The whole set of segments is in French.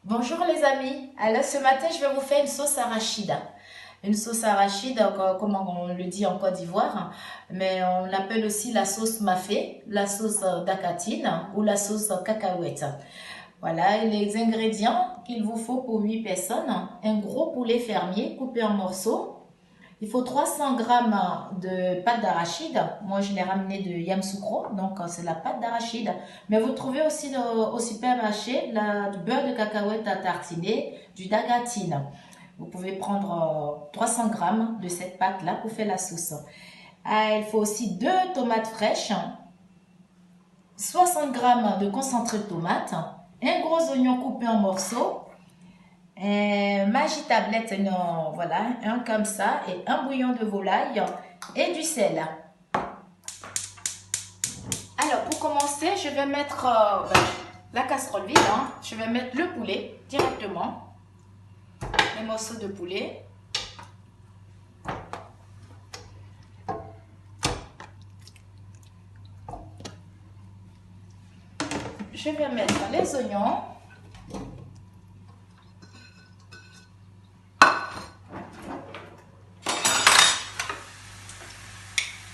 Bonjour les amis, alors ce matin je vais vous faire une sauce arachide. Une sauce arachide, comme on le dit en Côte d'Ivoire, mais on l'appelle aussi la sauce mafé, la sauce d'acatine ou la sauce cacahuète. Voilà les ingrédients qu'il vous faut pour 8 personnes. Un gros poulet fermier coupé en morceaux. Il faut 300 grammes de pâte d'arachide. Moi, je l'ai ramené de Yamoussoukro, donc c'est la pâte d'arachide. Mais vous trouvez aussi au supermarché du beurre de cacahuète à tartiner, du dagatine. Vous pouvez prendre 300 grammes de cette pâte-là pour faire la sauce. Il faut aussi 2 tomates fraîches, 60 grammes de concentré de tomate, un gros oignon coupé en morceaux, Magie tablette, non, voilà, un comme ça, et un bouillon de volaille et du sel. Alors, pour commencer, je vais mettre la casserole vide. Je vais mettre le poulet directement, les morceaux de poulet. Je vais mettre les oignons.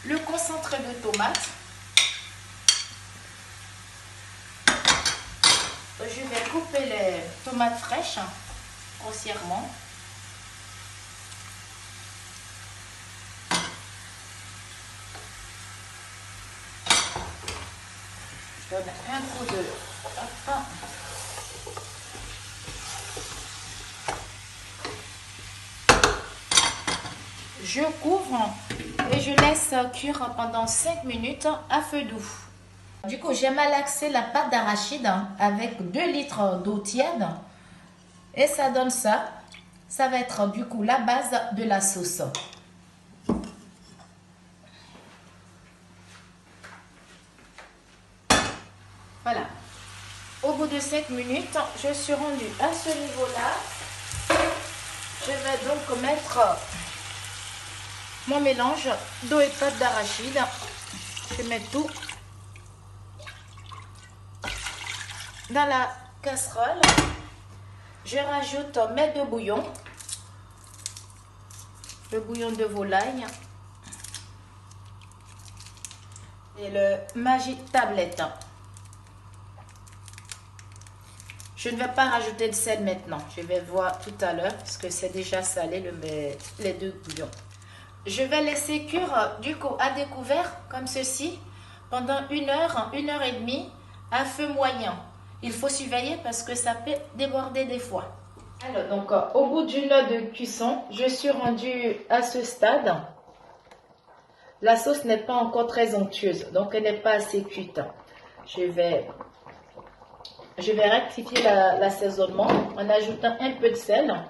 Le concentré de tomate. Je vais couper les tomates fraîches grossièrement. Je donne un coup de... Hop. Je couvre et je laisse cuire pendant 5 minutes à feu doux. Du coup, j'ai malaxé la pâte d'arachide avec 2 litres d'eau tiède. Et ça donne ça. Ça va être du coup la base de la sauce. Voilà. Au bout de 5 minutes, je suis rendue à ce niveau-là. Je vais donc mettre mon mélange d'eau et pâte d'arachide. Je mets tout dans la casserole. Je rajoute mes 2 bouillons. Le bouillon de volaille et le Magie tablette. Je ne vais pas rajouter de sel maintenant. Je vais voir tout à l'heure parce que c'est déjà salé les 2 bouillons. Je vais laisser cuire du coup à découvert comme ceci pendant 1 heure, 1 heure et demie à feu moyen. Il faut surveiller parce que ça peut déborder des fois. Alors donc au bout d'1 heure de cuisson, je suis rendue à ce stade. La sauce n'est pas encore très onctueuse, donc elle n'est pas assez cuite. Je vais rectifier l'assaisonnement en ajoutant un peu de sel.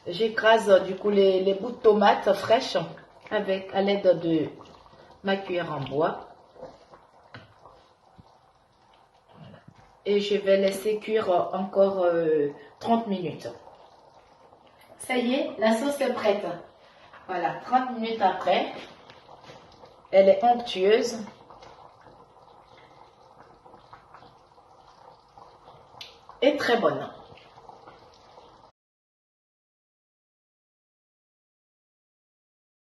J'écrase du coup les bouts de tomates fraîches à l'aide de ma cuillère en bois. Et je vais laisser cuire encore 30 minutes. Ça y est, la sauce est prête. Voilà, 30 minutes après, elle est onctueuse. Et très bonne.